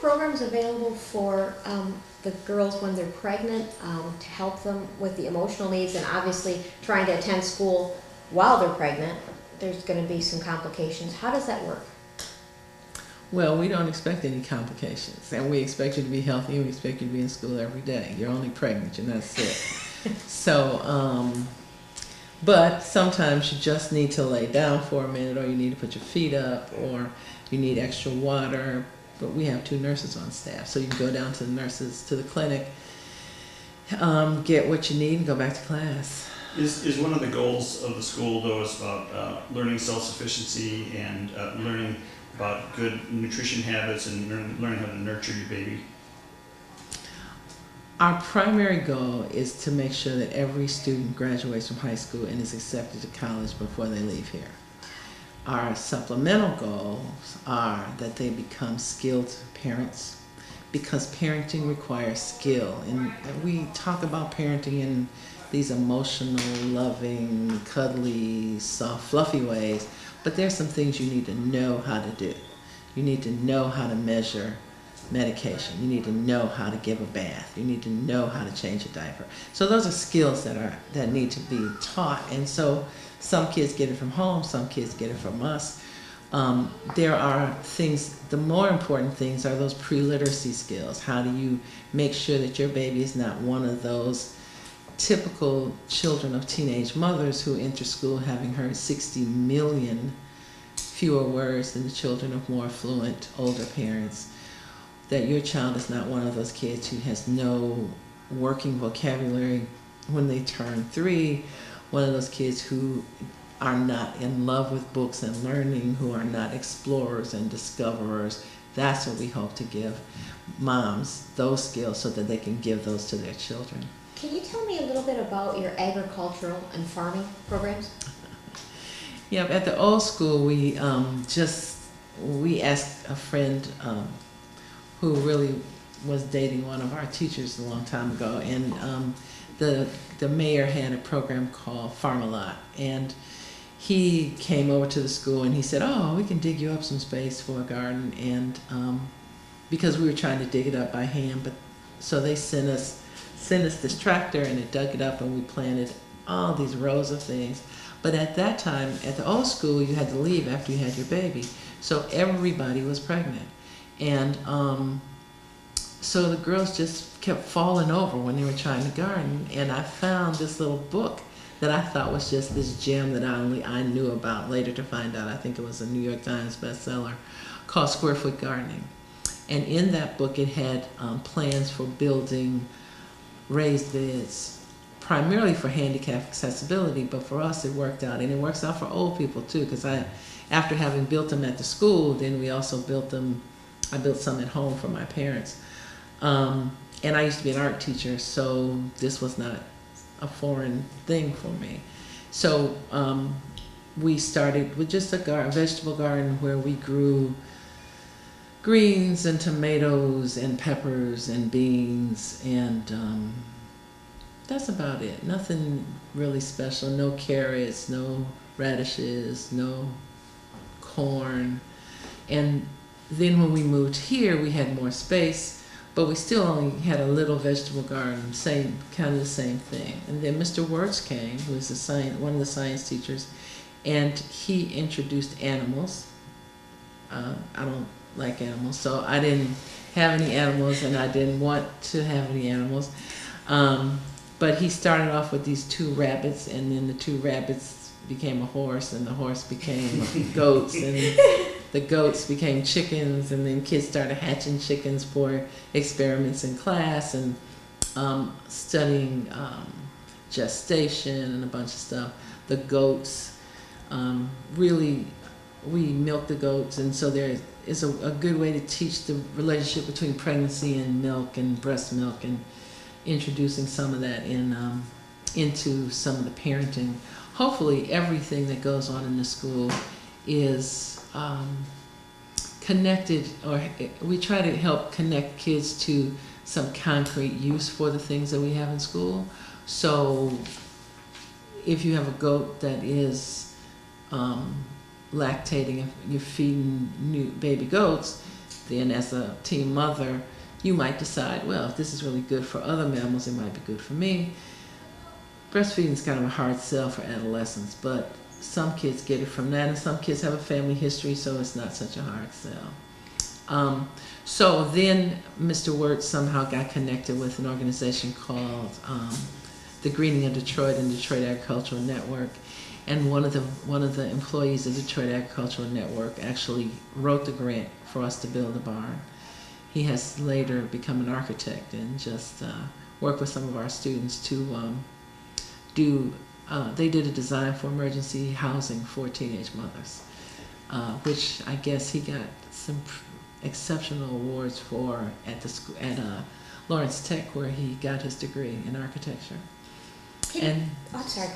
programs available for the girls when they're pregnant to help them with the emotional needs, and obviously trying to attend school while they're pregnant? There's going to be some complications. How does that work? Well, we don't expect any complications, and we expect you to be healthy, and we expect you to be in school every day. You're only pregnant, and that's it. So, but sometimes you just need to lay down for a minute, or you need to put your feet up, or you need extra water. But we have 2 nurses on staff, so you can go down to the nurses, to the clinic, get what you need, and go back to class. Is one of the goals of the school, though, is about learning self-sufficiency and learning about good nutrition habits and learning how to nurture your baby? Our primary goal is to make sure that every student graduates from high school and is accepted to college before they leave here. Our supplemental goals are that they become skilled parents, because parenting requires skill. And we talk about parenting in these emotional, loving, cuddly, soft, fluffy ways, but there's some things you need to know how to do. You need to know how to measure medication. You need to know how to give a bath. You need to know how to change a diaper. So those are skills that need to be taught. And so some kids get it from home, some kids get it from us. There are things, the more important things are those pre-literacy skills. How do you make sure that your baby is not one of those typical children of teenage mothers who enter school having heard 60 million fewer words than the children of more affluent older parents? That your child is not one of those kids who has no working vocabulary when they turn 3, one of those kids who are not in love with books and learning, who are not explorers and discoverers. That's what we hope to give moms, those skills, so that they can give those to their children. Can you tell me a little bit about your agricultural and farming programs? Yeah, at the old school, we asked a friend who really was dating one of our teachers a long time ago, and the mayor had a program called Farm-A-Lot, and he came over to the school and he said, "Oh, we can dig you up some space for a garden," and because we were trying to dig it up by hand, but so they sent us this tractor, and it dug it up, and we planted all these rows of things. But at that time, at the old school, you had to leave after you had your baby, so everybody was pregnant. And so the girls just kept falling over when they were trying to garden. And I found this little book that I thought was just this gem that I knew about later to find out. I think it was a New York Times bestseller, called Square Foot Gardening. And in that book it had plans for building raised beds, primarily for handicap accessibility, but for us it worked out. And it works out for old people too, because after having built them at the school, then we also built them. I built some at home for my parents. And I used to be an art teacher, so this was not a foreign thing for me. So we started with just a vegetable garden where we grew greens and tomatoes and peppers and beans, and that's about it. Nothing really special. No carrots, no radishes, no corn. And then when we moved here, we had more space, but we still only had a little vegetable garden, kind of the same thing. And then Mr. Wirtz came, who was one of the science teachers, and he introduced animals. I don't like animals, so I didn't have any animals, and I didn't want to have any animals. But he started off with these 2 rabbits, and then the 2 rabbits became a horse, and the horse became goats, and the goats became chickens, and then kids started hatching chickens for experiments in class, and studying gestation and a bunch of stuff. The goats, really, we milk the goats, and so there is a good way to teach the relationship between pregnancy and milk and breast milk, and introducing some of that into some of the parenting. Hopefully everything that goes on in the school is connected, or we try to help connect kids to some concrete use for the things that we have in school. So if you have a goat that is lactating, if you're feeding new baby goats, then as a teen mother, you might decide, well, if this is really good for other mammals, it might be good for me. Breastfeeding is kind of a hard sell for adolescents, but some kids get it from that, and some kids have a family history, so it's not such a hard sell. So then Mr. Wirt somehow got connected with an organization called the Greening of Detroit and Detroit Agricultural Network. And one of the employees of the Detroit Agricultural Network actually wrote the grant for us to build a barn. He has later become an architect and just worked with some of our students to they did a design for emergency housing for teenage mothers, which I guess he got some exceptional awards for at the school at Lawrence Tech, where he got his degree in architecture. And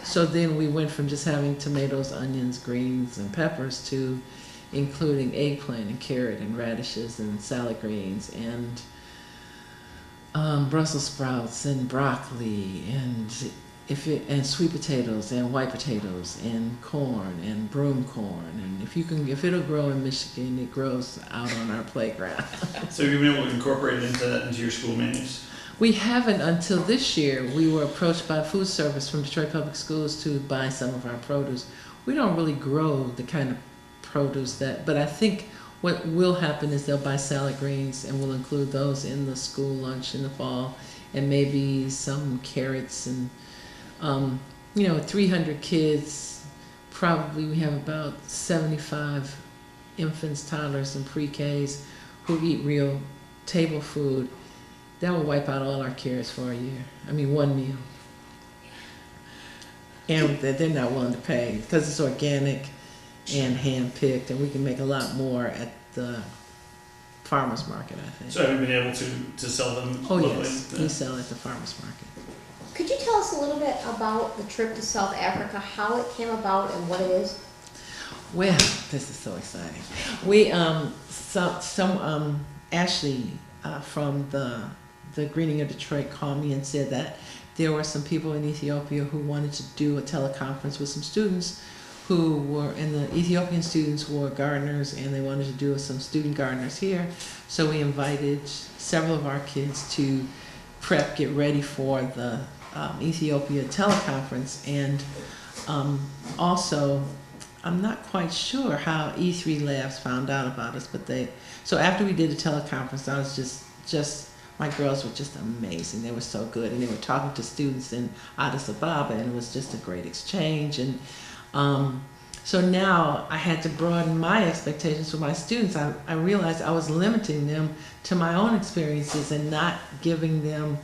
so then we went from just having tomatoes, onions, greens, and peppers to including eggplant and carrot and radishes and salad greens and Brussels sprouts and broccoli and sweet potatoes and white potatoes and corn and broom corn. And if it'll grow in Michigan, it grows out on our playground. So you've been able to incorporate into your school menus? We haven't until this year. We were approached by food service from Detroit Public Schools to buy some of our produce. We don't really grow the kind of produce but I think what will happen is they'll buy salad greens and we'll include those in the school lunch in the fall, and maybe some carrots and 300 kids, probably we have about 75 infants, toddlers, and pre-Ks who eat real table food. That will wipe out all our carrots for a year. I mean, one meal. And they're not willing to pay because it's organic and hand-picked, and we can make a lot more at the farmer's market, I think. So have you been able to sell them Oh, locally? yes. We sell at the farmer's market. Could you tell us a little bit about the trip to South Africa, how it came about and what it is? Well, this is so exciting. We Ashley from the Greening of Detroit called me and said that there were some people in Ethiopia who wanted to do a teleconference with some students who were, and the Ethiopian students were gardeners, and they wanted to do some student gardeners here. So we invited several of our kids to get ready for the Ethiopia teleconference, and also I'm not quite sure how E3 Labs found out about us, but so after we did the teleconference, I was just my girls were just amazing. They were so good, and they were talking to students in Addis Ababa, and it was just a great exchange. And so now I had to broaden my expectations for my students. I realized I was limiting them to my own experiences and not giving them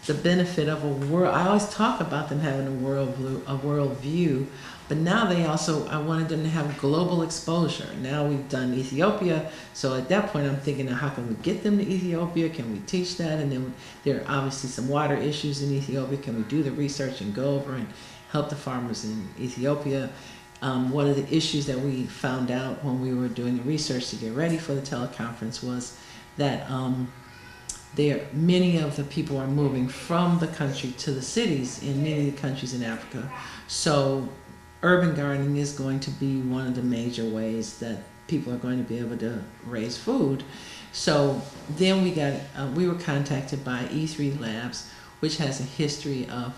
the benefit of a world. I always talk about them having a world view, but now I wanted them to have global exposure. Now we've done Ethiopia, so at that point I'm thinking, how can we get them to Ethiopia? Can we teach that? And then there are obviously some water issues in Ethiopia. Can we do the research and go over and help the farmers in Ethiopia? One of the issues that we found out when we were doing the research to get ready for the teleconference was that many of the people are moving from the country to the cities in many of the countries in Africa. So urban gardening is going to be one of the major ways that people are going to be able to raise food. So then we were contacted by E3 Labs, which has a history of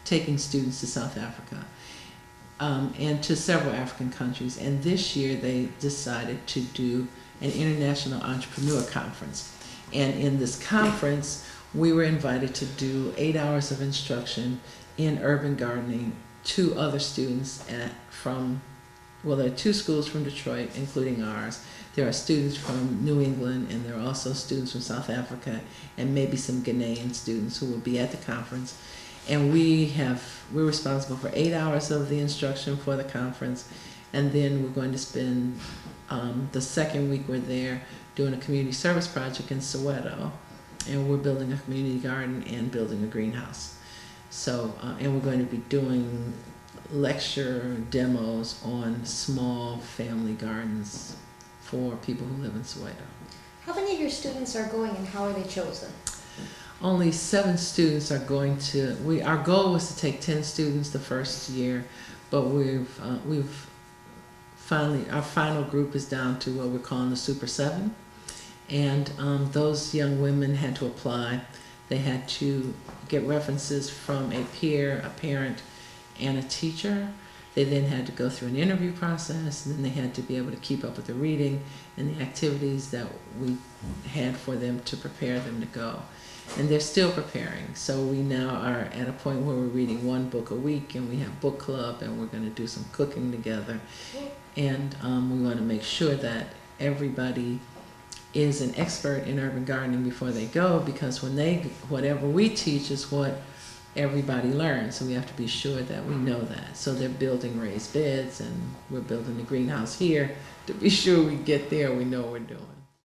taking students to South Africa and to several African countries. And this year they decided to do an international entrepreneur conference. And in this conference, we were invited to do 8 hours of instruction in urban gardening to other students there are 2 schools from Detroit, including ours. There are students from New England, and there are also students from South Africa, and maybe some Ghanaian students who will be at the conference. And we're responsible for 8 hours of the instruction for the conference, and then we're going to spend the second week we're there doing a community service project in Soweto, and we're building a community garden and building a greenhouse. So, and we're going to be doing lecture demos on small family gardens for people who live in Soweto. How many of your students are going and how are they chosen? Only 7 students are going to. Our goal was to take 10 students the first year, but we've finally, our final group is down to what we're calling the Super 7, And those young women had to apply. They had to get references from a peer, a parent, and a teacher. They then had to go through an interview process, and then they had to be able to keep up with the reading and the activities that we had for them to prepare them to go. And they're still preparing. So we now are at a point where we're reading one book a week, and we have book club, and we're going to do some cooking together. And we want to make sure that everybody is an expert in urban gardening before they go, because when whatever we teach is what everybody learns, so we have to be sure that we know that. So they're building raised beds, and we're building a greenhouse here to be sure we get there, we know what we're doing.